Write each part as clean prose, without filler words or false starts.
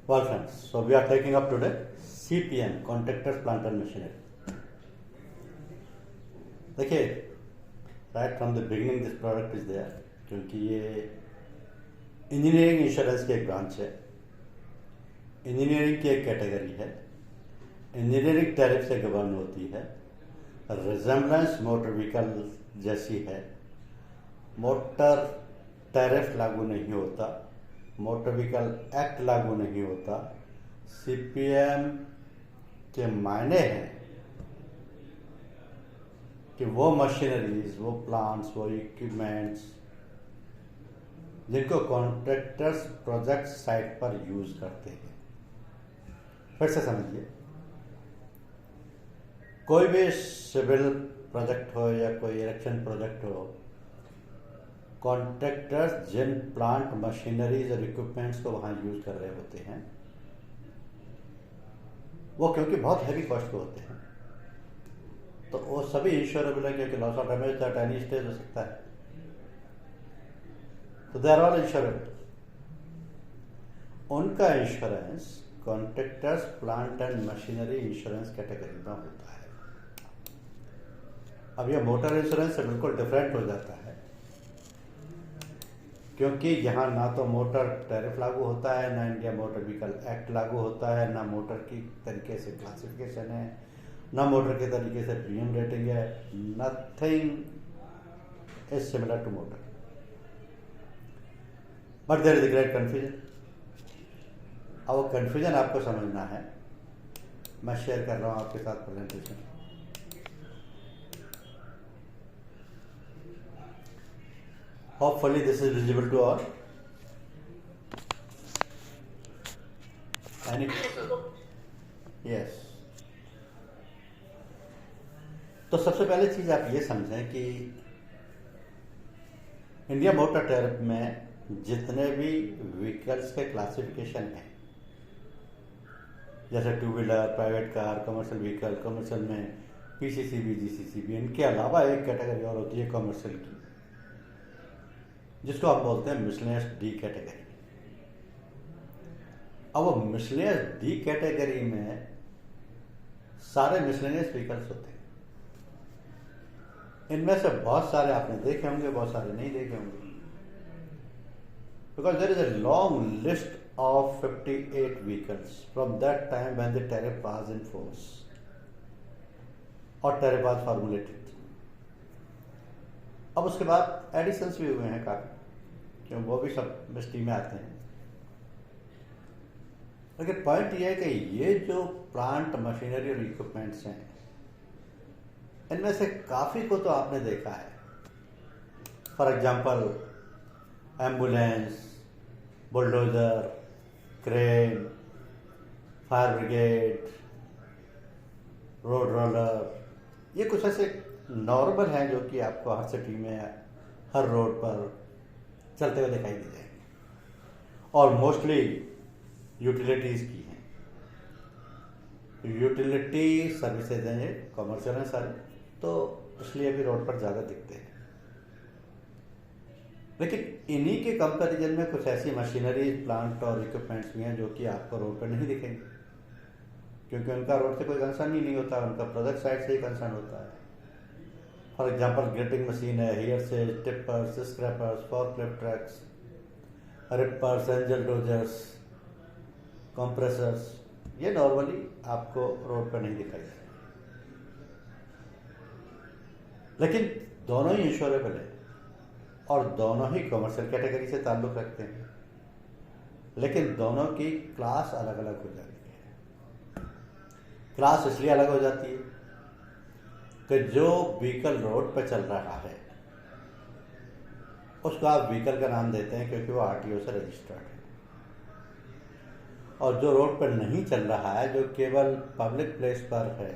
Well, friends, so we are taking up today CPM, Contractors, Plant and Machinery. देखिए, right from the beginning this product is there, क्योंकि ये engineering insurance की एक branch है, engineering की एक category है, इंजीनियरिंग टैरिफ से गवर्न होती है, रिजेम्बलेंस मोटर व्हीकल जैसी है, मोटर टैरिफ लागू नहीं होता, मोटर व्हीकल एक्ट लागू नहीं होता। सीपीएम के मायने हैं कि वो मशीनरीज, वो प्लांट्स, वो इक्विपमेंट्स जिनको कॉन्ट्रैक्टर्स प्रोजेक्ट साइट पर यूज करते हैं। फिर से समझिए, कोई भी सिविल प्रोजेक्ट हो या कोई इरेक्शन प्रोजेक्ट हो, कॉन्ट्रैक्टर्स जिन प्लांट मशीनरीज और इक्विपमेंट्स को वहां यूज कर रहे होते हैं वो क्योंकि बहुत हैवी कॉस्ट के होते हैं, तो वो सभी इंश्योरेबल है, क्योंकि loss of damage at any stage हो सकता है, तो दे आर ऑल इंश्योरेबल। उनका insurance contractors plant and machinery insurance category में होता है। अब यह मोटर इंश्योरेंस से बिल्कुल डिफरेंट हो जाता है, क्योंकि यहाँ ना तो मोटर टैरिफ लागू होता है, ना इंडिया मोटर व्हीकल एक्ट लागू होता है, ना मोटर की तरीके से क्लासिफिकेशन है, ना मोटर के तरीके से प्रीमियम रेटिंग है, nothing is similar to motor, but there is a great confusion. अब वो कंफ्यूजन आपको समझना है, मैं शेयर कर रहा हूँ आपके साथ presentation. Hopefully this is visible to all. Any? Yes. तो सबसे पहले चीज आप ये समझें कि इंडिया मोटर टैरिफ में जितने भी व्हीकल्स के क्लासिफिकेशन हैं, जैसे to wheeler, private car, commercial vehicle, commercial में पीसीसीबी, जीसीसीबी, इनके अलावा एक कैटेगरी और होती है कमर्शियल की, जिसको आप बोलते हैं मिसलेनियस डी कैटेगरी। अब वो मिसलेनियस डी कैटेगरी में सारे मिसलेनियस व्हीकल्स होते हैं। इनमें से बहुत सारे आपने देखे होंगे, बहुत सारे नहीं देखे होंगे, because there is a long list of 58 vehicles from that time when the tariff was in force और टैरिफ वाज फॉर्मुलेटेड। अब उसके बाद एडिशंस भी हुए हैं काफी, क्यों वो भी सब मिस्ट्री में आते हैं। लेकिन पॉइंट ये है कि ये जो प्लांट मशीनरी और इक्विपमेंट्स हैं, इनमें से काफी को तो आपने देखा है। For example ambulance, bulldozer, crane, fire brigade, road roller, ये कुछ ऐसे नॉर्मल हैं जो कि आपको हर सिटी में, हर रोड पर चलते हुए दिखाई दे जाएंगे, और मोस्टली यूटिलिटीज की हैं। यूटिलिटी सर्विसेज हैं, ये कमर्शियल हैं सारे, तो इसलिए भी रोड पर ज़्यादा दिखते हैं। लेकिन इन्हीं के कंपैरिजन में कुछ ऐसी मशीनरीज, प्लांट और इक्विपमेंट्स भी हैं जो कि आपको रोड पर नहीं दिखेंगे, क्योंकि उनका रोड से कोई कंसर्न ही नहीं होता, उनका प्रोजेक्ट साइड से ही कंसर्न होता है। फॉर एग्जाम्पल ग्रेटिंग मशीन है, हियर से tippers, scrapers, forklift trucks, rippers, angle dozers, compressors, ये नॉर्मली आपको रोड पर नहीं दिखाई देते, लेकिन दोनों ही इंश्योरेबल है और दोनों ही कमर्शियल कैटेगरी से ताल्लुक रखते हैं, लेकिन दोनों की क्लास अलग अलग हो जाती है। क्लास इसलिए अलग हो जाती है कि जो व्हीकल रोड पर चल रहा है उसको आप व्हीकल का नाम देते हैं क्योंकि वो आरटीओ से रजिस्टर्ड है, और जो रोड पर नहीं चल रहा है, जो केवल पब्लिक प्लेस पर है,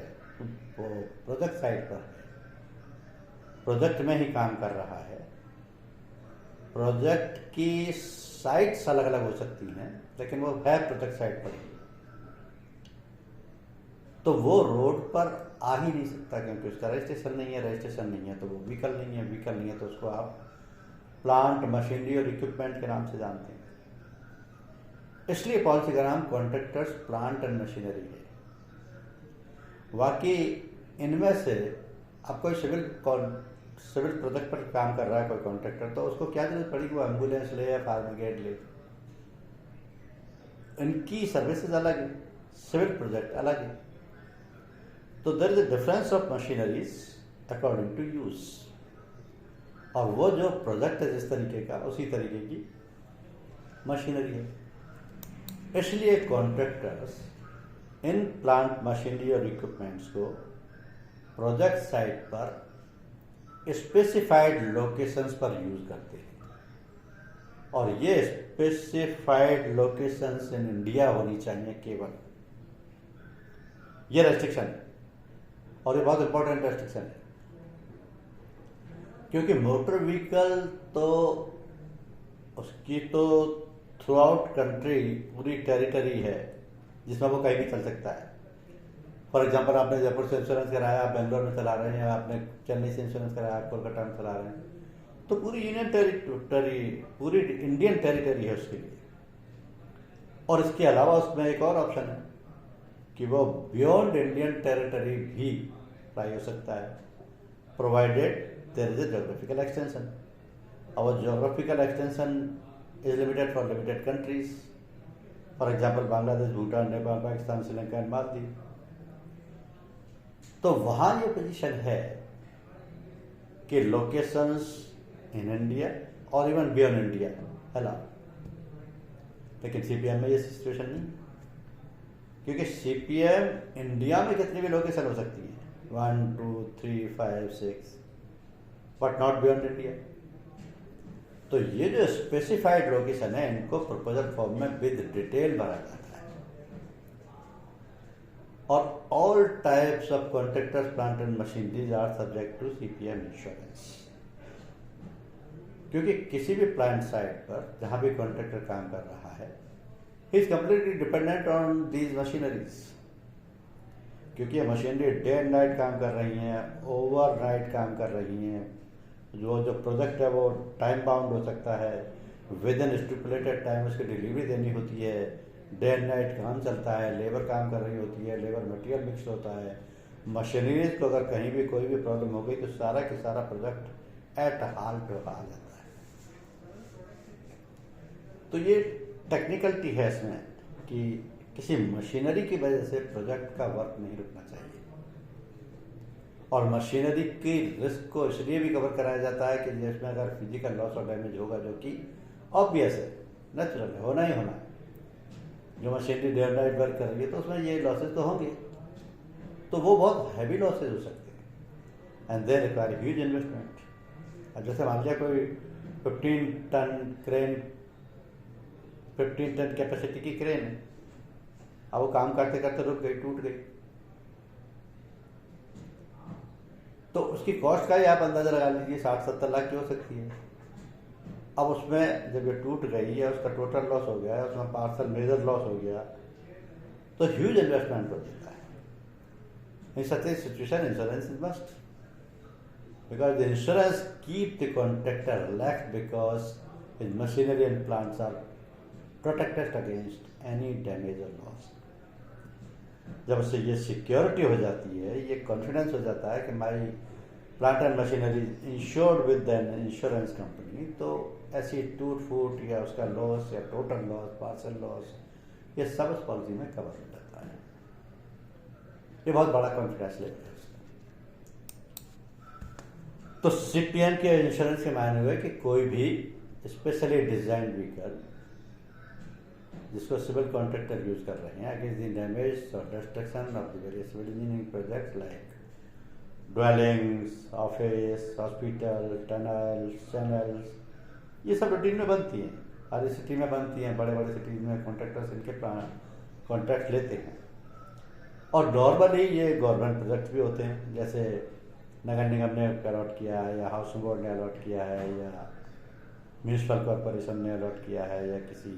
वो प्रोजेक्ट साइट पर है, प्रोजेक्ट में ही काम कर रहा है। प्रोजेक्ट की साइट्स अलग अलग हो सकती हैं, लेकिन वो है प्रोजेक्ट साइट पर ही, तो वो रोड पर आ ही नहीं सकता, क्योंकि उसका रजिस्ट्रेशन नहीं है, रजिस्ट्रेशन नहीं है तो वो व्हीकल नहीं है, व्हीकल नहीं है तो उसको आप प्लांट, मशीनरी और इक्विपमेंट के नाम से जानते हैं। इसलिए पॉलिसी का नाम कॉन्ट्रैक्टर्स प्लांट एंड मशीनरी है। बाकी इनमें से अब कोई सिविल प्रोजेक्ट पर काम कर रहा है कोई कॉन्ट्रैक्टर, तो उसको क्या जरूरत पड़ी कि वो एम्बुलेंस ले या फायर ब्रिगेड ले। इनकी सर्विसेज अलग है, सिविल प्रोजेक्ट अलग है। तो there is a difference of machineries according to use, और वो जो प्रोजेक्ट है जिस तरीके का उसी तरीके की मशीनरी है। इसलिए कॉन्ट्रैक्टर्स इन प्लांट मशीनरी और इक्विपमेंट्स को प्रोजेक्ट साइट पर स्पेसिफाइड लोकेशंस पर यूज करते हैं, और ये स्पेसिफाइड लोकेशंस इन इंडिया होनी चाहिए केवल। ये रेस्ट्रिक्शन है, और ये बहुत इंपॉर्टेंट रेस्ट्रिक्शन है, क्योंकि मोटर व्हीकल तो उसकी तो थ्रू आउट कंट्री पूरी टेरिटरी है जिसमें वो कहीं भी चल सकता है। फॉर एग्जांपल, आपने जयपुर से इंश्योरेंस कराया, आप बेंगलोर में चला रहे हैं, या आपने चेन्नई से इंश्योरेंस कराया, आप कोलकाता में चला रहे हैं, तो पूरी यूनियन टेरिटरी, पूरी इंडियन टेरिटरी है उसके लिए। और इसके अलावा उसमें एक और ऑप्शन है कि वो बियॉन्ड इंडियन टेरिटरी भी अप्लाई हो सकता है, provided there is a geographical extension. और geographical extension is limited for limited countries, for example Bangladesh, Bhutan, Nepal, Pakistan, Sri Lanka and Maldives. तो वहां ये पोजीशन है कि लोकेशंस इन इंडिया और इवन बियॉन्ड इंडिया अलाउ, लेकिन सीपीएम में ये सिचुएशन नहीं, क्योंकि सीपीएम इंडिया में कितनी भी लोकेशन हो सकती है, 1 2 3 5 6, बट नॉट बियॉन्ड इंडिया। तो ये जो स्पेसिफाइड लोकेशन है, इनको प्रपोजल फॉर्म में विद डिटेल भरा जाता है। और all types of contractors plant and machineries are subject to CPM insurance, क्योंकि किसी भी प्लांट साइट पर जहां भी कॉन्ट्रैक्टर काम कर रहा है, he is completely dependent on these machineries, क्योंकि ये मशीनरी डे एंड नाइट काम कर रही हैं, ओवर नाइट काम कर रही हैं। जो प्रोजेक्ट है वो टाइम बाउंड हो सकता है, विद इन स्टिपुलेटेड टाइम उसकी डिलीवरी देनी होती है, डे एंड नाइट काम चलता है, लेबर काम कर रही होती है, लेबर मटेरियल मिक्स होता है। मशीनरीज को अगर कहीं भी कोई भी प्रॉब्लम हो गई तो सारा के सारा प्रोजेक्ट एट हाल पे आ जाता है। तो ये टेक्निकलिटी है इसमें कि किसी मशीनरी की वजह से प्रोजेक्ट का वर्क नहीं रुकना चाहिए, और मशीनरी की रिस्क को इसलिए भी कवर कराया जाता है कि जिसमें अगर फिजिकल लॉस और डैमेज होगा, जो कि ऑब्वियस है, नेचुरल है, होना ही होना है। जो machinery day and night work कर रही है तो उसमें ये लॉसेज तो होंगे, तो वो बहुत हैवी लॉसेज हो सकते हैं, and they require huge investment. अब जैसे मान लिया कोई 15 टन क्रेन, 15 टन कैपेसिटी की क्रेन है, अब वो काम करते करते रुक गई, टूट गई, तो उसकी कॉस्ट का ही आप अंदाजा लगा लीजिए 60-70 लाख की हो सकती है। अब उसमें जब ये टूट गई है, उसका टोटल लॉस हो गया है, उसमें पार्सल मेजर लॉस हो गया, तो ह्यूज इन्वेस्टमेंट हो जाता है। In such a situation insurance is must, because the insurance keep the contractor relaxed, because his machinery and plants are protected against any damage और लॉस। जब उससे ये सिक्योरिटी हो जाती है, ये कॉन्फिडेंस हो जाता है कि my plant and machinery insured with an insurance company, तो ऐसी टूट फूट या उसका लॉस या टोटल लॉस, पार्सल लॉस, ये सब उस पॉलिसी में कवर हो जाता है। ये बहुत बड़ा कॉन्फिडेंस लेवल है उसका। तो सीपीएम के इंश्योरेंस के मायने हुए कि कोई भी स्पेशली डिजाइन व्हीकल जिसको सिविल कॉन्ट्रैक्टर यूज कर रहे हैं अगेंस्ट द डैमेज और destruction of the various civil engineering projects like dwellings, office, hospital, tunnels, channels, ये सब रूटीन में बनती हैं, हर सिटी में बनती हैं, बड़े बड़े सिटीज में कॉन्ट्रैक्टर्स इनके कॉन्ट्रैक्ट लेते हैं। और नॉर्मली ये गवर्नमेंट प्रोजेक्ट भी होते हैं, जैसे नगर निगम ने अलॉट किया है, या हाउसिंग बोर्ड ने अलॉट किया है, या म्यूनिसिपल कॉरपोरेशन ने अलॉट किया है, या किसी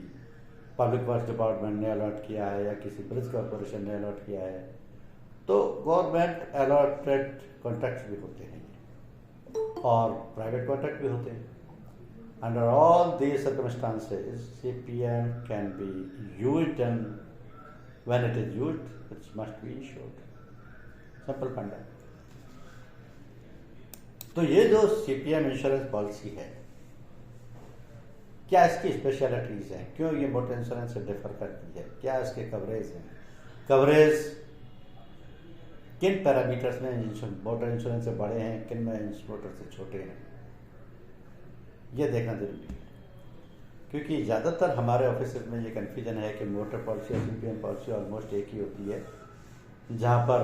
पब्लिक वर्क्स डिपार्टमेंट ने अलॉट किया है, या किसी ब्रिज कॉरपोरेशन ने अलॉट किया है। तो गवर्नमेंट अलॉटेड कॉन्ट्रैक्ट्स भी होते हैं और प्राइवेट कॉन्ट्रैक्ट भी होते हैं। Under all these circumstances, CPM can be used, and when it is used, it must be insured. Simple फंडा। तो ये जो CPM इंश्योरेंस पॉलिसी है, क्या इसकी स्पेशलिटीज हैं, क्यों ये मोटर इंश्योरेंस से डिफर करती है, क्या इसके कवरेज हैं, कवरेज किन पैरामीटर्स में मोटर इंश्योरेंस से बड़े हैं, किन में मोटर से छोटे हैं, ये देखना जरूरी है। क्योंकि ज़्यादातर हमारे ऑफिस में ये कन्फ्यूजन है कि मोटर पॉलिसी और CPM पॉलिसी ऑलमोस्ट एक ही होती है, जहाँ पर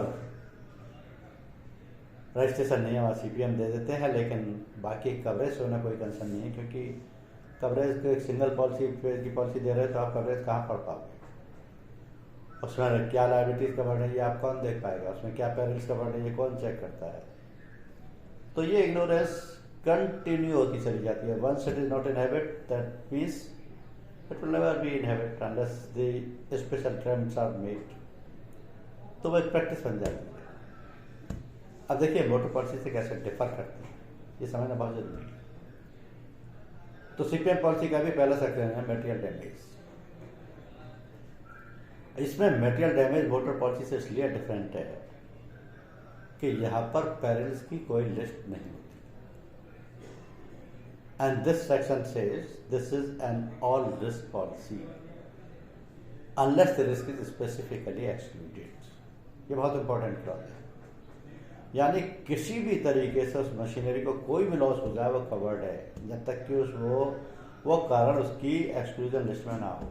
रजिस्ट्रेशन नहीं है वहाँ CPM दे देते हैं, लेकिन बाकी कवरेज होना कोई कंसर्न नहीं है, क्योंकि कवरेज को एक सिंगल पॉलिसी की पॉलिसी दे रहे हैं तो आप कवरेज कहाँ पढ़ पाओगे, उसमें क्या लायबिलिटीज कवर्ड है ये आप कौन देख पाएगा, उसमें क्या पेरिल्स कवर्ड है ये कौन चेक करता है। तो ये इग्नोरेंस कंटिन्यू होती चली जाती है। Once it is not in habit, that means it will never be in habit unless the special trends are made. तो वो एक प्रैक्टिस बन जाती है। अब देखिए मोटर पॉलिसी से कैसे डिफर करती है, ये समझना बहुत जरूरी है। तो CPM पॉलिसी का भी पहला सेक्शन है मेटेरियल डैमेज। इसमें मेटेरियल डैमेज मोटर पॉलिसी से इसलिए डिफरेंट है कि यहाँ पर पेरिल्स की कोई लिस्ट नहीं होती, and this section says this is an all risk policy unless the risk is specifically excluded. ये बहुत इंपॉर्टेंट क्लॉज है, यानी किसी भी तरीके से उस मशीनरी को कोई भी लॉस हो जाए वो कवर्ड है, जब तक कि वो कारण उसकी एक्सक्लूजन लिस्ट में ना हो।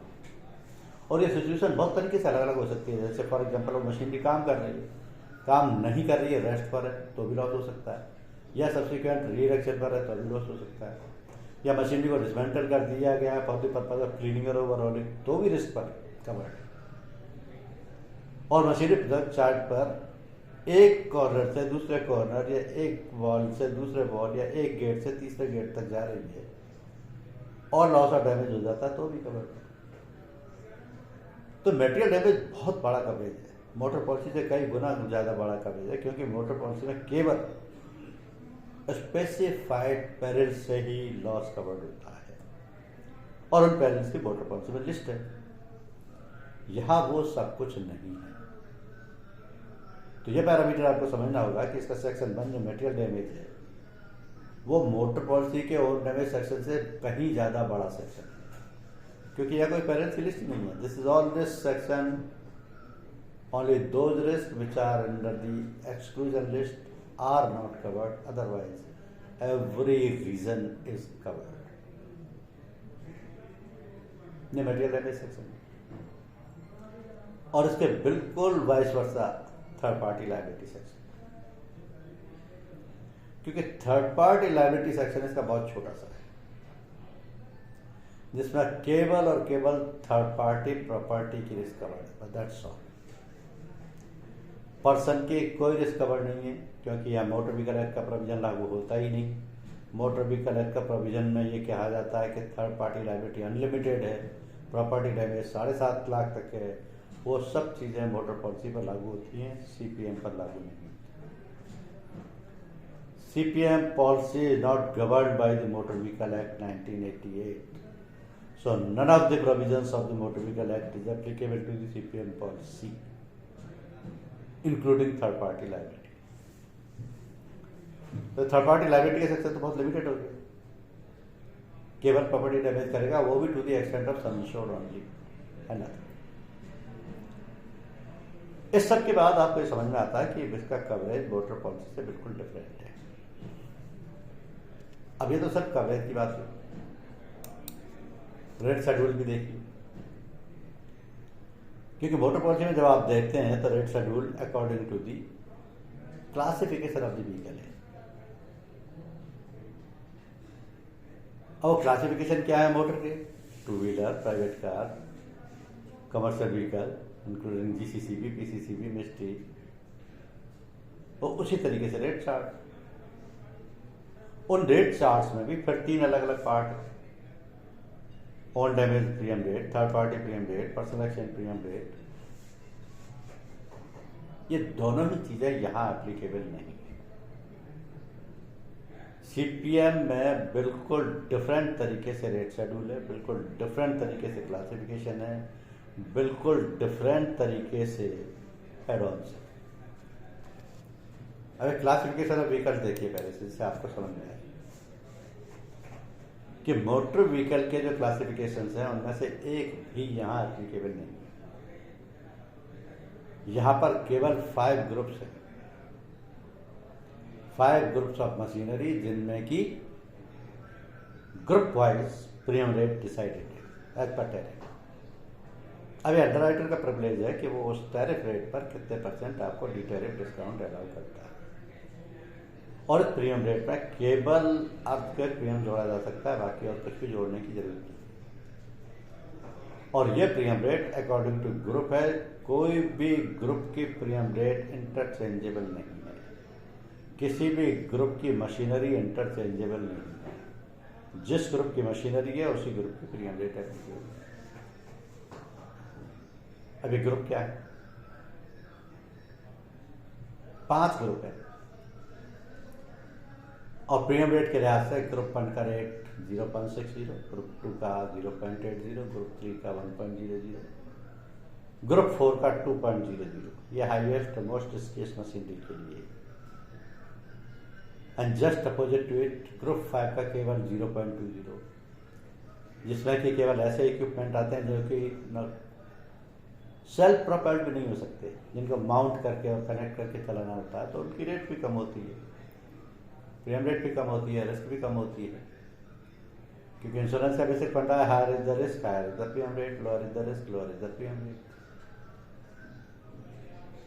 और ये सिचुएशन बहुत तरीके से अलग अलग हो सकती है। जैसे फॉर एग्जांपल वो मशीनरी काम कर रही है, काम नहीं कर रही है, रेस्ट पर है तो भी लॉस हो सकता है, या सब्सिक्वेंट रीइरेक्शन पर है तो भी लॉस हो सकता है, या मशीनरी को डिसमेंटल कर दिया गया है for the purpose of cleaning और ओवरऑलिंग तो भी रिस्क पर कवर्ड है। और मशीनरी प्रोडक्ट चार्ट पर एक कॉर्नर से दूसरे कॉर्नर, या एक वॉल से दूसरे वॉल, या एक गेट से तीसरे गेट तक जा रही है और लॉस और डैमेज हो जाता है तो भी कवर्ड है। तो मेटेरियल डैमेज बहुत बड़ा कवरेज है, मोटर पॉलिसी से कई गुना ज़्यादा बड़ा कवरेज है, क्योंकि मोटर पॉलिसी में केवल स्पेसिफाइड पेरिल्स से ही लॉस कवर्ड होता है, और उन पेरिल्स की मोटर पॉलिसी में लिस्ट है। यहाँ वो सब कुछ नहीं है। तो ये पैरामीटर आपको समझना होगा कि इसका सेक्शन 1 जो मेटेरियल डैमेज है वो मोटर पॉलिसी के और डैमेज सेक्शन से कहीं ज़्यादा बड़ा सेक्शन है, क्योंकि यह कोई पेरेंट्स की लिस्ट नहीं है। This is all this section only those risk which are under the exclusion list are not covered, otherwise every reason is covered. ये मेटेरियल डैमेज सेक्शन है। और इसके बिल्कुल vice versa third party liability section, क्योंकि third party liability section इसका बहुत छोटा सा है, जिसमें केवल और केवल थर्ड पार्टी प्रॉपर्टी की रिस्क कवर्ड है, दैट्स ऑल। पर्सन की कोई रिस्क कवर्ड नहीं है, क्योंकि यहाँ मोटर व्हीकल एक्ट का प्रोविजन लागू होता ही नहीं। मोटर व्हीकल एक्ट का प्रोविजन में ये कहा जाता है कि थर्ड पार्टी लायबिलिटी अनलिमिटेड है, प्रॉपर्टी डैमेज 7.5 लाख तक है। वो सब चीज़ें मोटर पॉलिसी पर लागू होती हैं, CPM पर लागू नहीं होती। CPM policy is not governed by the Motor Vehicle Act 1988. So none of the provisions of the Motor Vehicle Act is applicable to the CPM policy, including third party liability. तो third party liability के section तो बहुत limited हो गया, केवल property damage करेगा, वो भी to the extent of sum insured only, है ना। इस सब के बाद आपको ये समझ में आता है कि इसका कवरेज मोटर पॉलिसी से बिल्कुल डिफरेंट है। अब ये तो सब कवरेज की बात है, रेट शेड्यूल भी देखिए, क्योंकि मोटर पॉलिसी में जब आप देखते हैं तो rate schedule according to the classification of the vehicle है। और क्लासिफिकेशन क्या है मोटर के? Two wheeler, private car, commercial vehicle including GCCB, PCCB, मिस्ट्री, और उसी तरीके से रेट चार्ट। उन रेट चार्ट्स में भी फिर 3 अलग अलग पार्ट है, on damage premium rate, third party premium rate, personal exchange premium rate. ये दोनों ही चीजें यहां एप्लीकेबल नहीं है। सीपीएम में बिल्कुल डिफरेंट तरीके से रेट शेड्यूल है, बिल्कुल डिफरेंट तरीके से क्लासिफिकेशन है, बिल्कुल डिफरेंट तरीके से एड-ऑन्स है। अब क्लासिफिकेशन ऑफ व्हीकल देखिए पहले से, जिससे आपको समझ में आए कि मोटर व्हीकल के जो क्लासिफिकेशन हैं उनमें से एक भी यहाँ एप्लीकेबल नहीं है। यहाँ पर केवल 5 ग्रुप्स हैं, 5 ग्रुप्स ऑफ मशीनरी, जिनमें की group wise premium rate decided है एज पर टैरिफ। अभी अंडरराइटर का प्रिविलेज है कि वो उस टैरिफ रेट पर कितने % आपको डी टैरिफ डिस्काउंट अलाउ करता है, और इस प्रीमियम रेट में केवल अर्थक्वेक प्रीमियम जोड़ा जा सकता है, बाकी और कुछ भी जोड़ने की जरूरत नहीं। और ये premium rate according to group है, कोई भी ग्रुप की प्रीमियम रेट इंटरचेंजेबल नहीं है, किसी भी ग्रुप की मशीनरी इंटरचेंजेबल नहीं है। जिस ग्रुप की मशीनरी है उसी ग्रुप की प्रीमियम रेट है। अभी ग्रुप क्या है? 5 ग्रुप है, और प्रीमियम रेट के लिहाज से ग्रुप 1 का रेट 0.60, ग्रुप 2 का 0.80, ग्रुप 3 का 1.00, ग्रुप 4 का 2.00। ये हाईएस्ट मोस्ट स्केस मशीनरी के लिए। And just opposite to it group 5 का केवल 0.20, जिसमें कि केवल ऐसे इक्विपमेंट आते हैं जो कि सेल्फ प्रोपेल्ड भी नहीं हो सकते, जिनको माउंट करके और कनेक्ट करके चलाना होता है, तो उनकी रेट भी कम होती है, प्रीमियम रेट भी कम होती है, रिस्क भी कम होती है, क्योंकि इंश्योरेंस का बेसिक फंडा है higher is the risk, higher is the premium rate, lower is the risk, lower is the premium rate.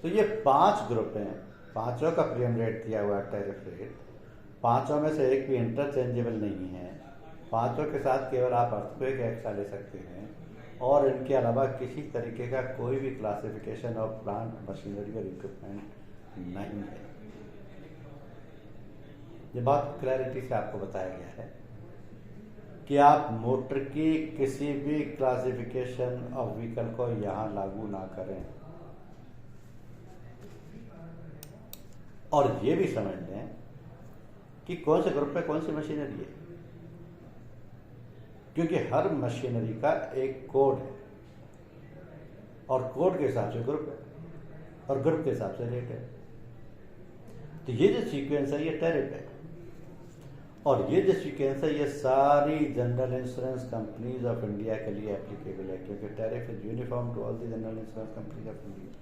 तो ये 5 ग्रुप हैं, पांचों का प्रीमियम रेट दिया हुआ है टैरिफ रेट, पांचों में से एक भी इंटरचेंजेबल नहीं है, पांचों के साथ केवल आप अर्थक्वेक एक्स्ट्रा ले सकते हैं, और इनके अलावा किसी तरीके का कोई भी क्लासिफिकेशन ऑफ प्लांट मशीनरी और इक्विपमेंट नहीं है। ये बहुत क्लैरिटी से आपको बताया गया है कि आप मोटर की किसी भी क्लासिफिकेशन ऑफ व्हीकल को यहाँ लागू ना करें, और ये भी समझ लें कि कौन से ग्रुप पे कौन सी मशीनरी है, क्योंकि हर मशीनरी का एक कोड है, और कोड के हिसाब से ग्रुप है, और ग्रुप के हिसाब से रेट है। तो ये जो सीक्वेंस है ये टैरिफ है, और ये जो सीक्वेंस है ये सारी general insurance companies of India के लिए एप्लीकेबल है, क्योंकि tariff is uniform to all the general insurance companies of India.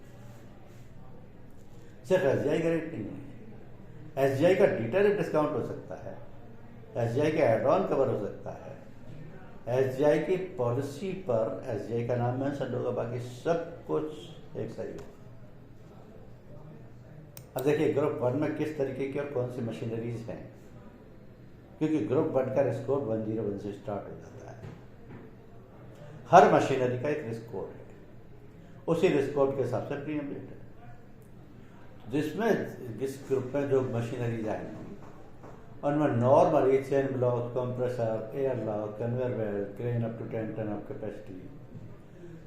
सिर्फ एसजीआई का रेट नहीं है, एसजीआई का डी टैरिफ डिस्काउंट हो सकता है, एसजीआई का एड ऑन कवर हो सकता है, एसजीआई की पॉलिसी पर एसजीआई का नाम मेंशन होगा, बाकी सब कुछ एक सही है। अब देखिए ग्रुप 1 में किस तरीके की और कौन सी मशीनरीज हैं, क्योंकि ग्रुप 1 का रिस्क कोड 101 से स्टार्ट हो जाता है। हर मशीनरी का एक रिस्क कोड है, उसी रिस्क कोड के हिसाब से प्रीमियम रेट है, जिसमें जिस ग्रुप में जो मशीनरीज आएंगी उनमें normal chain block, compressor, air lock, conveyor belt, crane up to 10 ton of capacity,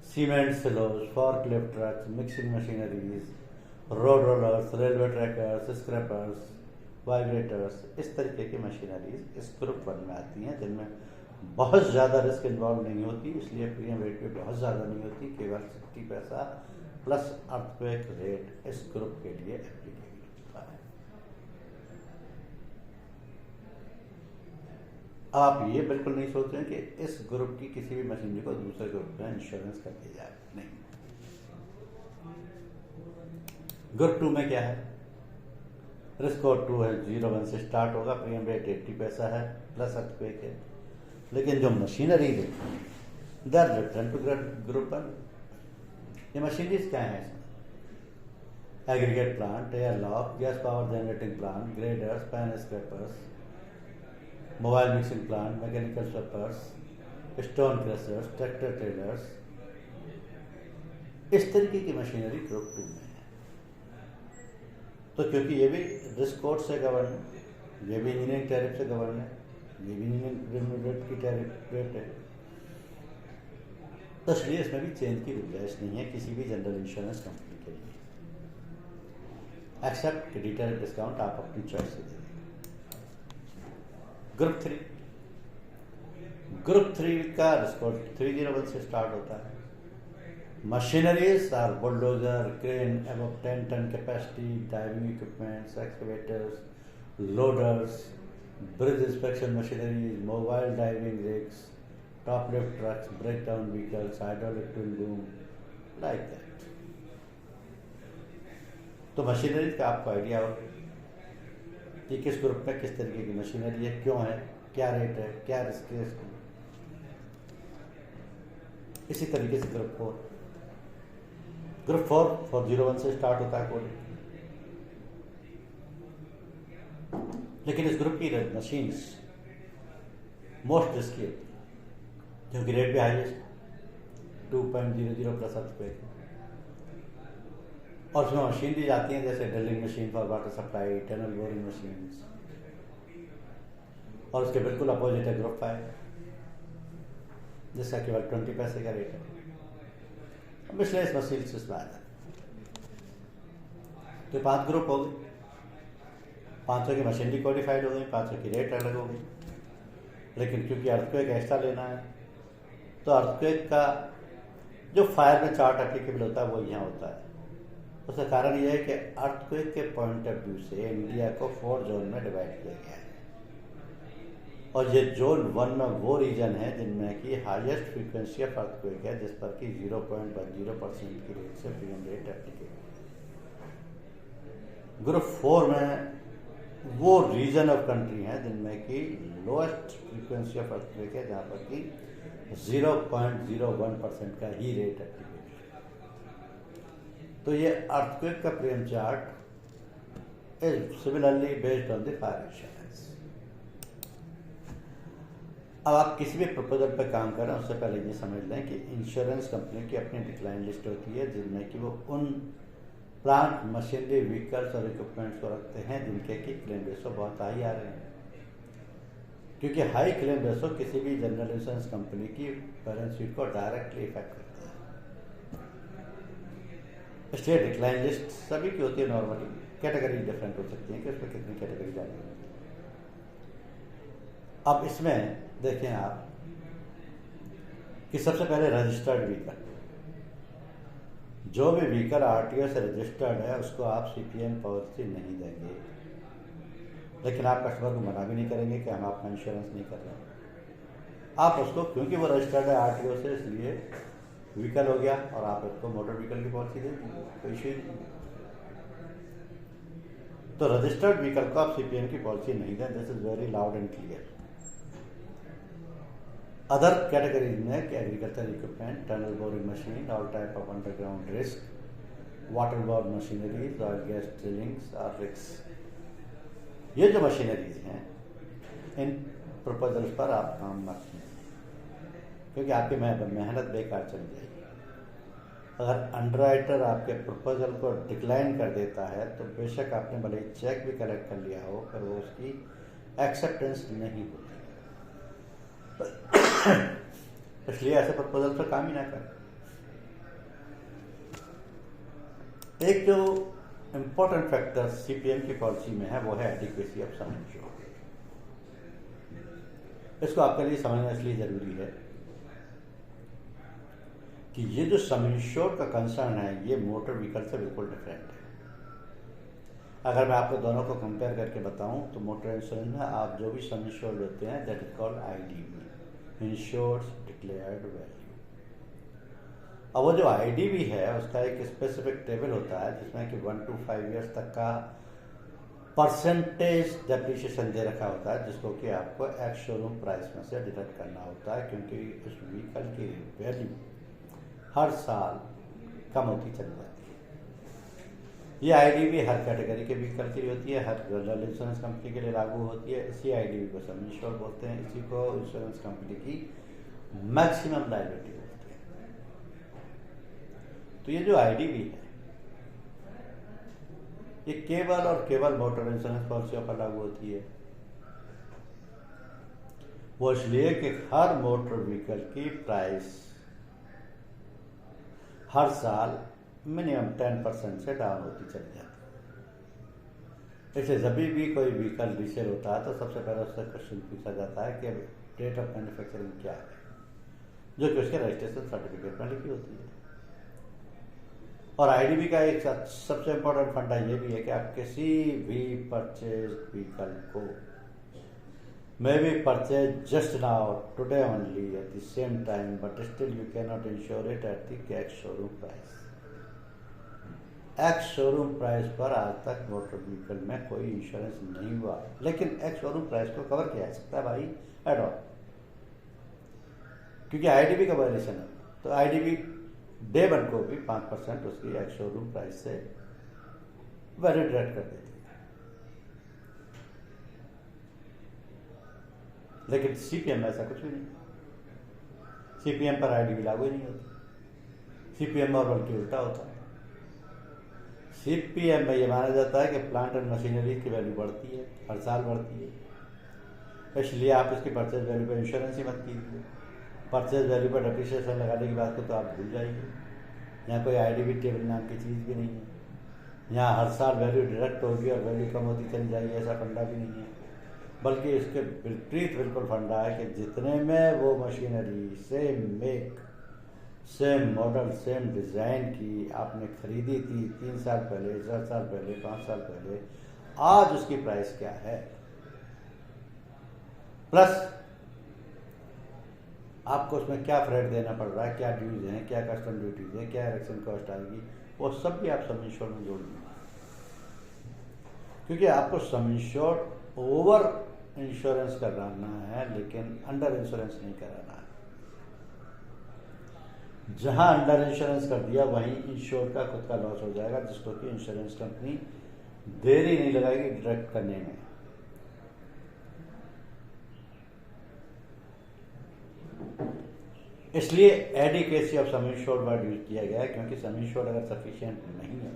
cement silos, forklift trucks, mixing machineries, road rollers, railway trackers, scrapers, vibrators, इस तरीके की मशीनरीज इस ग्रुप 1 में आती हैं, जिनमें बहुत ज़्यादा रिस्क इन्वॉल्व नहीं होती, इसलिए प्रीमियम रेट भी बहुत ज़्यादा नहीं होती, केवल 60 पैसा प्लस अर्थक्वेक रेट इस ग्रुप के लिए एप्लीकेबल होता है। आप ये बिल्कुल नहीं सोच रहे कि इस ग्रुप की किसी भी मशीनरी को दूसरे ग्रुप में इंश्योरेंस कर दिया जाए, नहीं। ग्रुप 2 में क्या है? रिस्क कोड 2 है, 01 से स्टार्ट होगा, प्रीमियम रेट 80 पैसा है, प्लस अर्थक्वेक है। लेकिन जो मशीनरी है दैट रिटर्न टू ग्रुप 1। ये मशीनरीज क्या है इसमें? Aggregate plant, air lock, gas power generating plant, graders, pan scrapers, mobile mixing plant, mechanical sweepers, stone crushers, tractor trailers, इस तरीके की मशीनरी ग्रुप 2 में है। तो क्योंकि ये भी रिस्क कोड से गवर्न है, ये भी इंजीनियरिंग टैरिफ से गवर्न है, ये भी इंजीनियरिंग रेट की टैरिफ रेट है, तो इसलिए इसमें भी चेंज की गुंजाइश नहीं है किसी भी जनरल इंश्योरेंस कंपनी के लिए, एक्सेप्ट डी टैरिफ डिस्काउंट आप अपनी चॉइस से दें। ग्रुप 3, ग्रुप 3 का रिस्पॉन्स 301 से स्टार्ट होता है। Machineries are bulldozer, crane above 10 ton capacity, diving equipments, excavators, loaders, bridge inspection machineries, mobile diving rigs, top lift trucks, breakdown vehicles, hydraulic twin boom, like that. तो machinery का आपको idea हो कि किस group में किस तरीके की मशीनरी है, क्यों है, क्या रेट है, क्या रिस्क है इसकी। इसी तरीके से ग्रुप 4 401 से स्टार्ट होता है कोड। लेकिन इस ग्रुप की मशीन्स मोस्ट रिस्की होती है क्योंकि रेट भी हाईएस्ट 2.00 प्लस अर्थक्वेक, और उसमें मशीन भी जाती हैं जैसे drilling machine for water supply, tunnel boring machine, और उसके बिल्कुल अपोजिट है ग्रुप 5 जिसका केवल 20 पैसे का रेट है। मिसलेनियस मशीन से स्लैब है। तो 5 ग्रुप हो गए, 500 की मशीनरी क्वालिफाइड हो गई, 500 की रेट अलग हो गई। लेकिन क्योंकि अर्थक्वेक एक्स्ट्रा लेना है तो अर्थक्वेक का जो फायर में चार्ट एप्लीकेबल होता है वो यहाँ होता है। उसका कारण यह है कि अर्थक्वेक के पॉइंट ऑफ व्यू से इंडिया को 4 जोन में डिवाइड किया गया है, और ये जोन 1 में वो रीजन है जिनमें कि हाईएस्ट फ्रीक्वेंसी ऑफ अर्थक्वेक है, जिस पर कि 0.10% की रेट से पीएम रेट एप्लीकेबल। ग्रुप 4 में वो रीजन ऑफ कंट्री है जिनमें कि लोएस्ट फ्रीक्वेंसी ऑफ अर्थक्वेक है, जहाँ पर कि 0.01% का ही रेट एप्लीकेबल। तो ये अर्थक्वेक का premium chart is similarly based on the fire insurance. अब आप किसी भी प्रपोजल पर काम कर रहे हैं उससे पहले ये समझ लें कि इंश्योरेंस कंपनी की अपनी डिक्लाइन लिस्ट होती है जिनमें कि वो उन प्लांट, मशीनरी, व्हीकल्स और इक्विपमेंट्स को रखते हैं जिनके की क्लेम रेशो बहुत हाई आ रहे हैं, क्योंकि हाई क्लेम रेशो किसी भी जनरल इंश्योरेंस कंपनी की बैलेंस शीट को डायरेक्टली इफेक्ट करता है। इसलिए डिक्लाइन लिस्ट सभी की होती है। नॉर्मली कैटेगरी डिफरेंट हो सकती है कि उसमें कितनी कैटेगरी जानी है। अब इसमें देखें आप कि सबसे पहले रजिस्टर्ड व्हीकल, जो भी व्हीकल आरटीओ से रजिस्टर्ड है उसको आप सीपीएम पॉलिसी नहीं देंगे, लेकिन आप कस्टमर को मना भी नहीं करेंगे कि हम आपका इंश्योरेंस नहीं कर रहे हैं। आप उसको, क्योंकि वो रजिस्टर्ड है आरटीओ से, इसलिए व्हीकल हो गया और आप उसको मोटर व्हीकल की पॉलिसी दे दीजिए, कोई इश्यू नहीं। तो रजिस्टर्ड व्हीकल को आप सीपीएम की पॉलिसी नहीं दें, this is very loud and clear. Other categories में agriculture equipment, tunnel boring machine, all type of underground risk, water board machineries, oil gas drillings और रिग्स, ये जो मशीनरीज हैं इन प्रपोजल्स पर आप काम मत कीजिए, क्योंकि आपकी मेहनत बेकार चली जाएगी। अगर अंडरराइटर आपके प्रपोजल को डिक्लाइन कर देता है तो बेशक आपने भले चेक भी कलेक्ट कर लिया हो, पर वो उसकी एक्सेप्टेंस नहीं होती। इसलिए ऐसे प्रपोजल पर काम ही ना करें। एक जो इम्पोर्टेंट फैक्टर सीपीएम की पॉलिसी में है वो है एडिक्वेसी ऑफ सम इंश्योर्ड। इसको आपके लिए समझना इसलिए जरूरी है कि ये जो सम इंश्योर्ड का कंसर्न है ये मोटर व्हीकल से बिल्कुल डिफरेंट है। अगर मैं आपको दोनों को कंपेयर करके बताऊं तो मोटर इंश्योरेंस में आप जो भी सम इंश्योर्ड लेते हैं that is called IDV, insured declared value. अब वो जो आईडीवी है उसका एक स्पेसिफिक टेबल होता है जिसमें कि 1 to 5 ईयर्स तक का परसेंटेज डेप्रिसिएशन दे रखा होता है, जिसको कि आपको एक्स शोरूम प्राइस में से डिडक्ट करना होता है, क्योंकि उस व्हीकल की वैल्यू हर साल कम होती चली जाती है। ये आईडीवी हर कैटेगरी के व्हीकल के लिए होती है, हर जनरल इंश्योरेंस कंपनी के लिए लागू होती है। इसी आईडीवी को सम इंश्योर्ड बोलते हैं, इसी को इंश्योरेंस कंपनी की मैक्सिमम लायबिलिटी बोलते हैं। तो ये जो आईडीवी है ये केवल और केवल मोटर इंश्योरेंस पॉलिसियों पर लागू होती है। वो इसलिए कि हर मोटर व्हीकल की प्राइस हर साल मिनिमम 10% से डाउन होती चली जाती है। इसलिए जब भी कोई व्हीकल रीसेल होता है तो सबसे पहले उससे क्वेश्चन पूछा जाता है कि डेट ऑफ मैन्युफैक्चरिंग क्या है, जो कि उसके रजिस्ट्रेशन सर्टिफिकेट में लिखी होती है। और आईडीवी का एक सबसे इम्पोर्टेंट फंडा ये भी है कि आप किसी भी परचेज व्हीकल को may be purchase just now today only at the same time but still you can not ensure it at the ex showroom price. Ex showroom price पर आज तक मोटर व्हीकल में कोई इंश्योरेंस नहीं हुआ, लेकिन ex showroom price को cover किया जा सकता है भाई एड ऑन, क्योंकि आईडीवी का वायलेशन है। तो आईडीवी डे वन को भी 5% उसकी एक्स शोरूम प्राइस से वैल्यू डिडक्ट कर देती है। लेकिन सीपीएम में ऐसा कुछ भी नहीं, सीपीएम पर आईडीवी लागू ही नहीं होती। सीपीएम और बल्कि उल्टा होता है। सीपीएम में ये माना जाता है कि प्लांट एंड मशीनरी की वैल्यू बढ़ती है, हर साल बढ़ती है, इसलिए आप इसकी परचेज वैल्यू पर इंश्योरेंस ही मत कीजिए। परचेज वैल्यू पर डेप्रिसिएशन लगाने की बात को तो आप भूल जाएंगे। यहाँ कोई आईडीवी टेबल नाम की चीज़ भी नहीं है। यहाँ हर साल वैल्यू डिडक्ट होगी और वैल्यू कम होती चली जाएगी, ऐसा फंडा भी नहीं है। बल्कि इसके विपरीत बिल्कुल फंडा है कि जितने में वो machinery same make, same model, same design की आपने खरीदी थी 3 साल पहले, 4 साल पहले, 5 साल पहले, आज उसकी प्राइस क्या है, प्लस आपको उसमें क्या फ्रेट देना पड़ रहा है, क्या ड्यूज हैं, क्या कस्टम ड्यूटीज हैं, क्या इरेक्शन कॉस्ट आएगी, वो सब भी आप सम इंश्योर्ड में जोड़ लेंगे। क्योंकि आपको सम इंश्योर्ड ओवर इंश्योरेंस कराना है, लेकिन अंडर इंश्योरेंस नहीं कराना है। जहां अंडर इंश्योरेंस कर दिया वहीं इंश्योर का खुद का लॉस हो जाएगा, जिसको कि इंश्योरेंस कंपनी देरी नहीं लगाएगी डिडक्ट करने में। इसलिए adequacy of sum insured word use किया गया है, क्योंकि सम इंश्योर्ड अगर सफिशिएंट नहीं है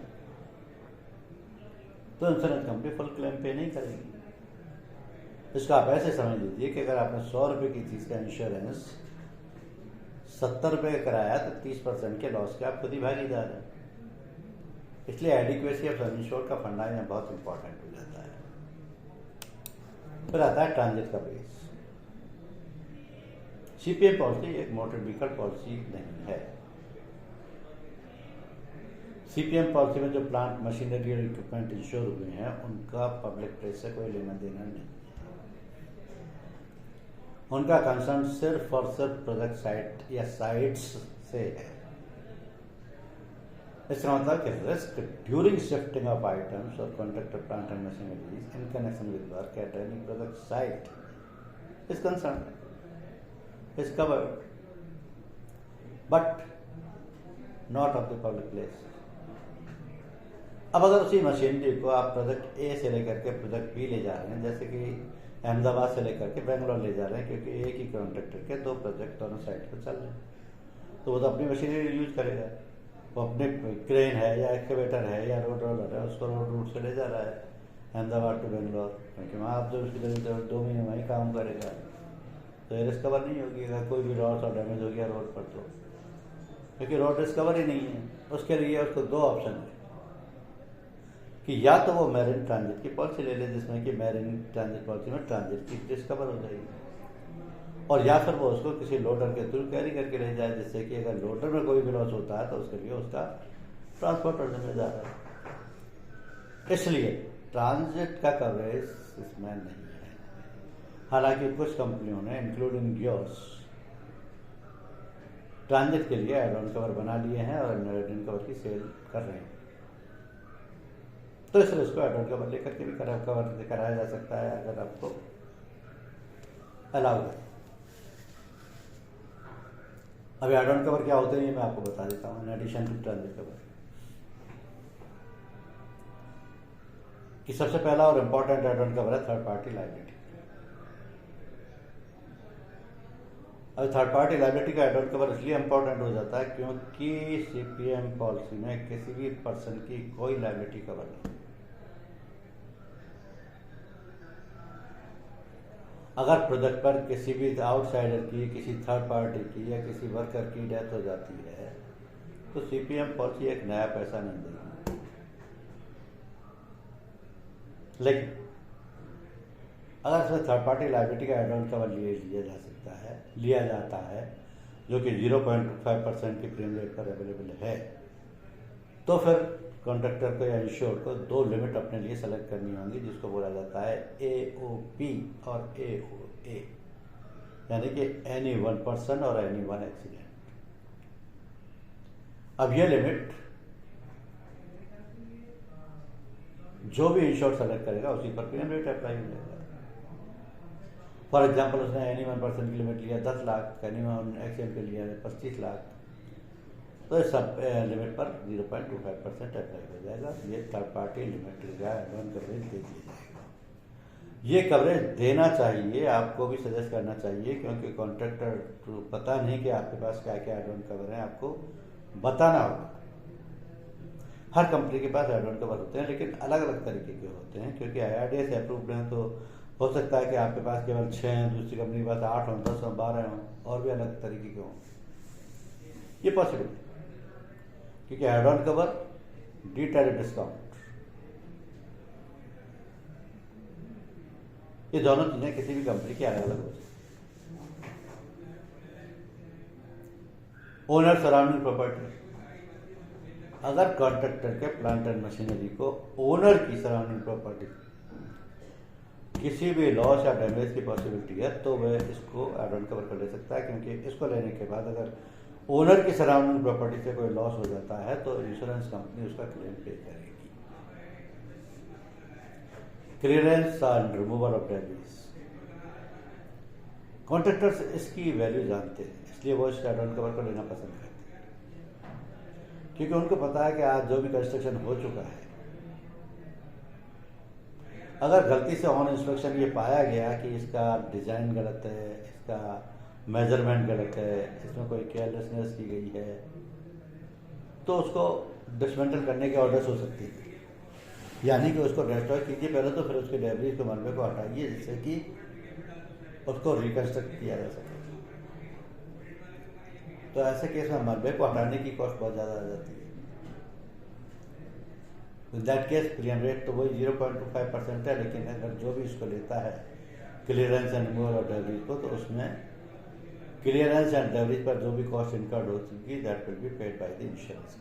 तो इंश्योरेंस कंपनी फुल क्लेम पे नहीं करेगी। इसका आप ऐसे समझ लीजिए कि अगर आपने 100 रुपये की चीज़ का इंश्योरेंस 70 रुपये का कराया तो 30% के लॉस के आप खुद ही भागीदार हैं। इसलिए एडिक्वेसी ऑफ सम इंश्योर्ड का फंडा यहाँ बहुत इंपॉर्टेंट हो जाता है। फिर आता है ट्रांजिट कवरेज। सीपीएम पॉलिसी एक मोटर व्हीकल पॉलिसी नहीं है। सीपीएम पॉलिसी में जो प्लांट मशीनरी और इक्विपमेंट इंश्योर हुए हैं उनका पब्लिक प्लेस से कोई लेना देना नहीं। उनका कंसर्न सिर्फ और सिर्फ प्रोजेक्ट साइट या साइट्स से है। इसका मतलब कि risk during shifting of items और conduct of plant and machineries in connection with work at any project site is concern, is covered but not of the public place। अब अगर उसी मशीनरी को आप प्रोजेक्ट ए से लेकर के project B ले जा रहे हैं, जैसे कि अहमदाबाद से लेकर के बेंगलोर ले जा रहे हैं, क्योंकि एक ही कॉन्ट्रैक्टर के 2 प्रोजेक्ट दोनों साइड पर चल रहे हैं, तो वो तो अपनी मशीनरी यूज करेगा। वो अपने क्रेन है या एक्सकेवेटर है या रोड रोलर है, उसको रोड रूट से ले जा रहा है अहमदाबाद टू बेंगलोर, क्योंकि वहाँ आप जो उसकी 2 महीने वहीं काम करेगा, तो ये रिस्क कवर नहीं होगी। अगर कोई भी लॉस और डैमेज हो गया रोड पर तो, क्योंकि रोड रिस्क कवर ही नहीं है। उसके लिए उसको 2 ऑप्शन है कि या तो वो मैरिन ट्रांजिट की पॉलिसी ले ले, जिसमें कि मैरिन ट्रांजिट पॉलिसी में ट्रांजिट की रिस्क कवर हो जाएगी, और या फिर वो उसको किसी लोडर के थ्रू कैरी करके ले जाए, जिससे कि अगर लोडर में कोई भी लॉस होता है तो उसके लिए उसका ट्रांसपोर्टर जिम्मेदार है। इसलिए ट्रांजिट का कवरेज इसमें नहीं है। हालांकि कुछ कंपनियों ने इंक्लूडिंग योर्स ट्रांजिट के लिए एड ऑन कवर बना लिए हैं और एड ऑन कवर की सेल कर रहे हैं, तो इसलिए इसको एड ऑन कवर लेकर के भी कवर कराया जा सकता है अगर आपको अलाउ है। अभी एड ऑन कवर क्या होते हैं ये मैं आपको बता देता हूँ। In addition to transit cover कि सबसे पहला और इम्पोर्टेंट एड ऑन कवर है थर्ड पार्टी लायबिलिटी। अब थर्ड पार्टी लायबिलिटी का एड ऑन कवर इसलिए इम्पोर्टेंट हो जाता है क्योंकि सीपीएम पॉलिसी में किसी भी पर्सन की कोई लायबिलिटी कवर नहीं। अगर प्रोजेक्ट पर किसी भी आउटसाइडर की, किसी थर्ड पार्टी की या किसी वर्कर की डेथ हो जाती है तो सीपीएम पॉलिसी एक नया पैसा नहीं देगी, लेकिन अगर इसमें थर्ड पार्टी लायबिलिटी का एड ऑन कवर लिया जाता है जो कि 0.5% की प्रीमियम रेट पर अवेलेबल है, तो फिर कॉन्ट्रैक्टर को या इंश्योर को दो लिमिट अपने लिए सेलेक्ट करनी होंगी, जिसको बोला जाता है AOP और AOA, यानी कि एनी वन पर्सन और एनी वन एक्सीडेंट। अब यह लिमिट जो भी इंश्योर सेलेक्ट करेगा उसी पर प्रीमियम रेट अप्लाई हो जाएगा। फॉर एग्जाम्पल उसने एनी वन पर्सन की लिमिट लिया 10 लाख, एनी वन एक्सीडेंट के लिए 25 लाख, तो इस सब लिमिट पर 0.25% अप्लाई हो जाएगा। ये थर्ड पार्टी लिमिट का एड ऑन कवरेज दे दिया जाएगा। ये कवरेज देना चाहिए, आपको भी सजेस्ट करना चाहिए, क्योंकि कॉन्ट्रैक्टर को पता नहीं कि आपके पास क्या क्या एड ऑन कवर है, आपको बताना होगा। हर कंपनी के पास एड ऑन कवर होते हैं, लेकिन अलग अलग तरीके के होते हैं, क्योंकि IRDAI से अप्रूव्ड हैं, तो हो सकता है कि आपके पास केवल 6 हैं, दूसरी कंपनी के पास 8 हों, 10 हों, 12 हों, और भी अलग तरीके के हों। ये पॉसिबल है, क्योंकि add on cover, detailed discount, ये दोनों चीजें किसी भी कंपनी की अलग अलग होती हैं। ओनर सराउंडिंग प्रॉपर्टी, अगर कॉन्ट्रैक्टर के प्लांट एंड मशीनरी को ओनर की सराउंडिंग प्रॉपर्टी किसी भी लॉस या डैमेज की पॉसिबिलिटी है, तो वह इसको एड ऑन कवर कर ले सकता है, क्योंकि इसको लेने के बाद अगर ओनर की सराउंडिंग प्रॉपर्टी से कोई लॉस हो जाता है तो इंश्योरेंस कंपनी उसका क्लेम पे करेगी। Clearance and removal of debris, contractors इसकी वैल्यू जानते हैं, इसलिए वो इस एड ऑन कवर को लेना पसंद करते हैं, क्योंकि उनको पता है कि आज जो भी कंस्ट्रक्शन हो चुका है, अगर गलती से ऑन इंस्पेक्शन ये पाया गया कि इसका डिज़ाइन गलत है, इसका मेजरमेंट गलत है, इसमें कोई केयरलेसनेस की गई है, तो उसको डिसमेंटल करने की ऑर्डर्स हो सकती है, यानी कि उसको डिस्ट्रॉय कीजिए पहले, तो फिर उसके डेब्रिस के मलबे को हटाइए, जिससे कि उसको रिकंस्ट्रक्ट किया जा सके। तो ऐसे केस में मलबे को हटाने की कॉस्ट बहुत ज़्यादा आ जाती है। In that case premium rate तो वही 0.25% है, लेकिन अगर जो भी इसको लेता है clearance and removal of debris को, तो उसमें क्लियरेंस एंड डेब्रिस पर जो भी कॉस्ट इनकर्ड होगी that will be paid by the insurance.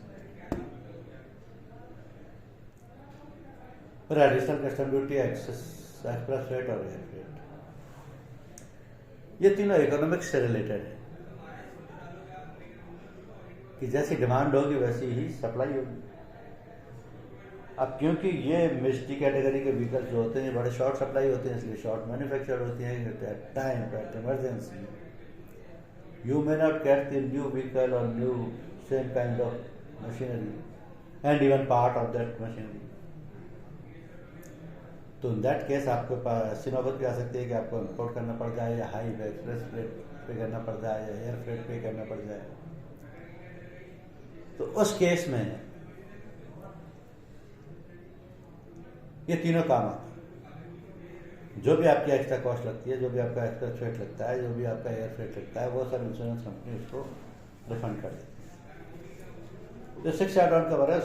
फिर additional custom duty, express rate और एयर रेट, ये तीनों इकोनॉमिक्स से रिलेटेड है कि जैसी डिमांड होगी वैसी ही सप्लाई होगी। अब क्योंकि ये मिस्टी कैटेगरी के व्हीकल्स जो होते हैं बड़े शॉर्ट सप्लाई होते हैं, इसलिए शॉर्ट मैन्युफैक्चर होती हैं, time at emergency you may not get the new vehicle और new same kind of machinery and even part of that machinery. तो इन दैट केस आपके पास ऐसी नौबत भी आ सकती है कि आपको इम्पोर्ट करना पड़ जाए, या हाई एक्सप्रेस फ्रेट पे करना पड़ जाए, या एयर फ्रेट पे करना पड़ जाए। तो उस केस में ये तीनों काम आते हैं। जो भी आपकी एक्स्ट्रा कॉस्ट लगती है, जो भी आपका एक्स्ट्रा फ्रेट लगता है, जो भी आपका एयर फ्रेट लगता है, वो सब इंश्योरेंस कंपनी उसको रिफंड कर देती है। जो 6 एड ऑन कवर है,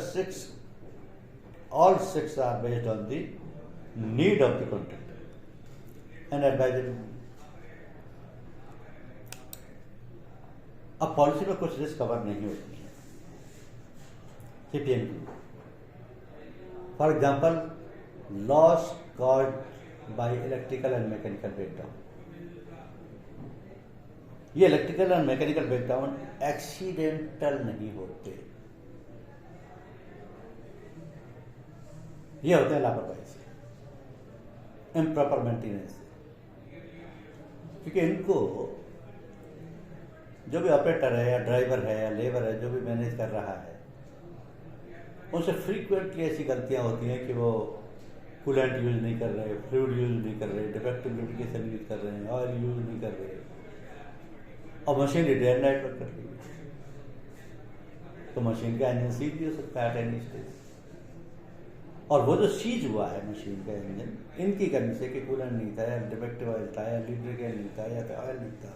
all 6 are based on the need of the contractor and advisory। अब पॉलिसी में कुछ रिस्क कवर नहीं होती है CPM की। For example, loss caused by electrical and mechanical breakdown, ये electrical and mechanical breakdown accidental नहीं होते, ये होते हैं लापरवाही से, इम्प्रॉपर मेंटेनेंस से। क्योंकि इनको जो भी ऑपरेटर है या ड्राइवर है या लेबर है, जो भी मैनेज कर रहा है, उनसे फ्रीक्वेंटली ऐसी गलतियां होती हैं कि वो कूलेंट यूज नहीं कर रहे, फ्लूइड यूज नहीं कर रहे, डिफेक्टिव लुब्रिकेशन यूज कर रहे हैं, ऑयल यूज नहीं कर रहे, और machine day and night work कर रही है, तो मशीन का इंजन सीज भी हो सकता है एट एनी स्टेज। और वो जो सीज हुआ है मशीन का इंजन, इनकी करने से कि कूलेंट नहीं था, या डिफेक्टिव ऑयल था, या लुब्रिकेंट नहीं था, या ऑयल नहीं था,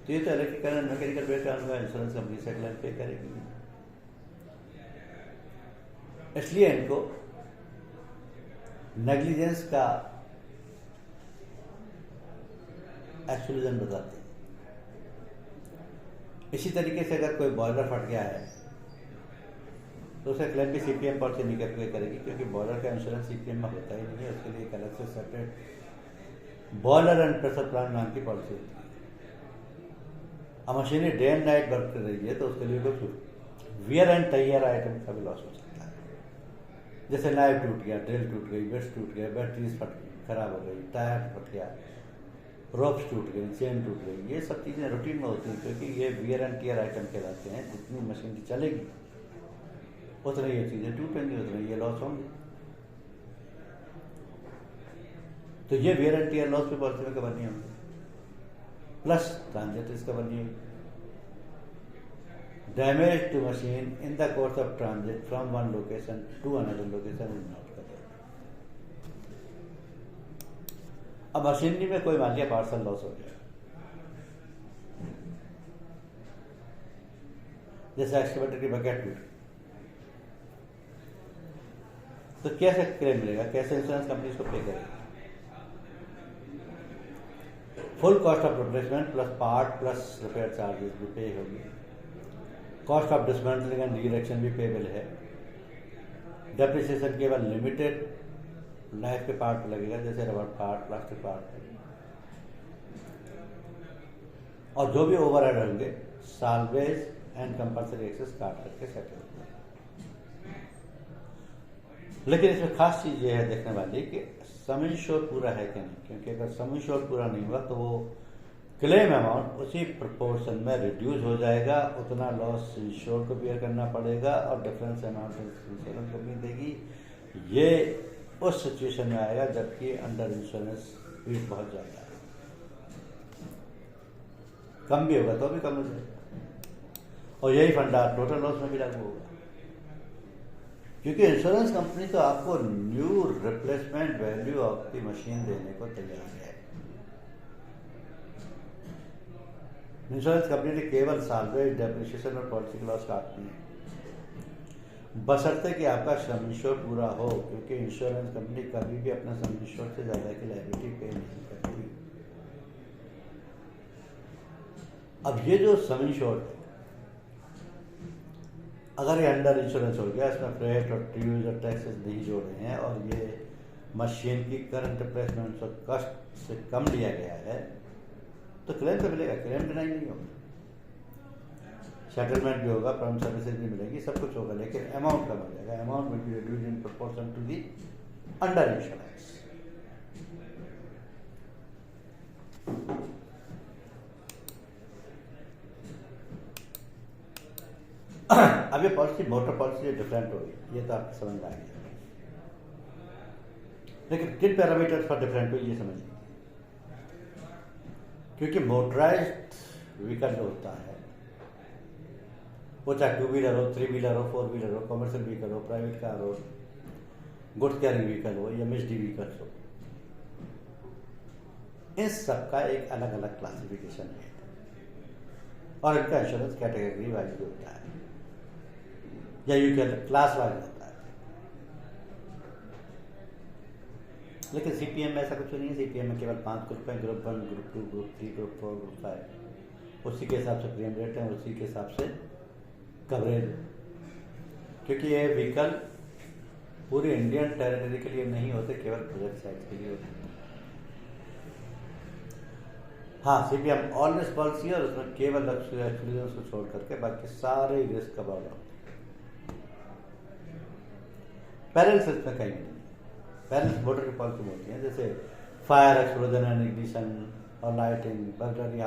तो ये तो इलेक्ट्रिकल एंड मैकेनिकल ब्रेकडाउन का इंश्योरेंस कंपनी से क्लेम पे करेगी। इसलिए इनको नेग्लिजेंस का एक्सक्लूजन बताते हैं। इसी तरीके से अगर कोई बॉयलर फट गया है तो उसे क्लेम भी सीपीएम पॉलिसी नहीं करके करेगी, क्योंकि बॉयलर का इंश्योरेंस सीपीएम में होता ही नहीं है। उसके लिए एक अलग से separate boiler and pressure plant नाम की पॉलिसी होती है। अब machinery day and night work कर रही है तो उसके लिए कुछ वियर एंड टायर आइटम का भी लॉस हो सकता है। जैसे नाइफ टूट गया, ड्रिल टूट गई, बेल्ट टूट गया, बैटरीज फट गई, खराब हो गई, टायर फट गया, रोप्स टूट गई, चेन टूट गई, ये सब चीज़ें रूटीन में होती हैं, क्योंकि ये वियर एंड टियर आइटम कहलाते हैं। जितनी मशीन चलेगी उतनी ये चीज़ें टूटेंगी, उतने ये लॉस होंगे। तो ये वियर एंड टियर लॉस भी पॉलिसी में कवर नहीं होंगे, प्लस ट्रांजिट रिस्क कवर नहीं होगी। Damage to machine in the course of transit from one location to another location is not covered. अब मशीनरी में कोई मान लिया पार्सल लॉस हो गया, जैसे एक्सकेवेटर की बकेट टूट, तो कैसे क्लेम मिलेगा, कैसे इंश्योरेंस कंपनी इसको पे करेगी? Full cost of replacement plus part plus repair charges भी पे होगी। कॉस्ट ऑफ डिसमेंटलिंग एंड रीइरेक्शन भी पेबल है। डेप्रिसिएशन केवल लिमिटेड लाइफ के पार्ट पर लगेगा, जैसे रबर पार्ट, प्लास्टिक पार्ट, और जो भी ओवरहेड होंगे साल्वेज एंड कंपल्सरी एक्सेस काट करके सेटल होगा। लेकिन इसमें खास चीज ये है देखने वाली कि सम इंश्योर पूरा है कि नहीं, क्योंकि अगर सम इंश्योर पूरा नहीं हुआ तो वो क्लेम अमाउंट उसी प्रोपोर्शन में रिड्यूस हो जाएगा, उतना लॉस इंश्योर को बियर करना पड़ेगा और डिफरेंस अमाउंट इंश्योरेंस कंपनी देगी। ये उस सिचुएशन में आएगा जबकि अंडर इंश्योरेंस फीस बहुत ज़्यादा है, कम भी होगा तो भी कम हो जाएगा। और यही फंडा टोटल लॉस में भी लागू होगा, क्योंकि इंश्योरेंस कंपनी तो आपको new replacement value of the machine देने को तैयार है। इंश्योरेंस कंपनी ने केवल साल्वेज, डेप्रिसिएशन और पॉलिसी लॉस काटनी है, बशर्ते कि आपका सम इंश्योर पूरा हो, क्योंकि इंश्योरेंस कंपनी कभी भी अपना सम इंश्योर से ज़्यादा की लायबिलिटी पे नहीं करती। अब ये जो सम इंश्योर है, अगर ये अंडर इंश्योरेंस हो गया, इसमें फ्रेट और ड्यूज और टैक्सेस नहीं जोड़े हैं और ये मशीन की करंट रिप्लेसमेंट और कॉस्ट से कम लिया गया है, तो क्लेम तो मिलेगा, क्लेम डिनाई नहीं होगा, सेटलमेंट भी होगा, परम सर्विसेज भी मिलेगी, सब कुछ होगा, लेकिन अमाउंट कम हो जाएगा। Amount will be reduced in proportion to the under insurance. अब ये पॉलिसी मोटर पॉलिसी डिफरेंट होगी, ये तो आपको समझ में आ गया, लेकिन किन पैरामीटर्स पर डिफरेंट हुई ये समझ लीजिए। क्योंकि मोटराइज्ड व्हीकल जो होता है वो चाहे टू व्हीलर हो, थ्री व्हीलर हो, फोर व्हीलर हो, कमर्शियल व्हीकल हो, प्राइवेट कार हो, गुड्स कैरिंग व्हीकल हो या एमएसडी व्हीकल हो, इन सबका एक अलग अलग क्लासिफिकेशन है और इनका इंश्योरेंस कैटेगरी वाइज होता है या यू कैन क्लास वाइज होता है। लेकिन सीपीएम में ऐसा कुछ नहीं है। सीपीएम में केवल 5 ग्रुप हैं, group 1, group 2, group 3, group 4, group 5। उसी के हिसाब से प्रीमियम रेट है, उसी के हिसाब से कवरेज, क्योंकि ये व्हीकल पूरी इंडियन टेरिटरी के लिए नहीं होते, केवल प्रोजेक्ट साइट के लिए होते। हाँ, सीपीएम ऑल रिस्क पॉलिसी है और उसमें केवल एक्सक्लूजन को छोड़ करके बाकी सारे रिस्क कवर होते हैं। पैरेलल्स इसमें कहीं नहीं। पैरेलल्स मोटर की पॉलिसी होती है, जैसे फायर, एक्सप्लोजन एंड इग्निशन और लाइटिंग, बर्गलरी।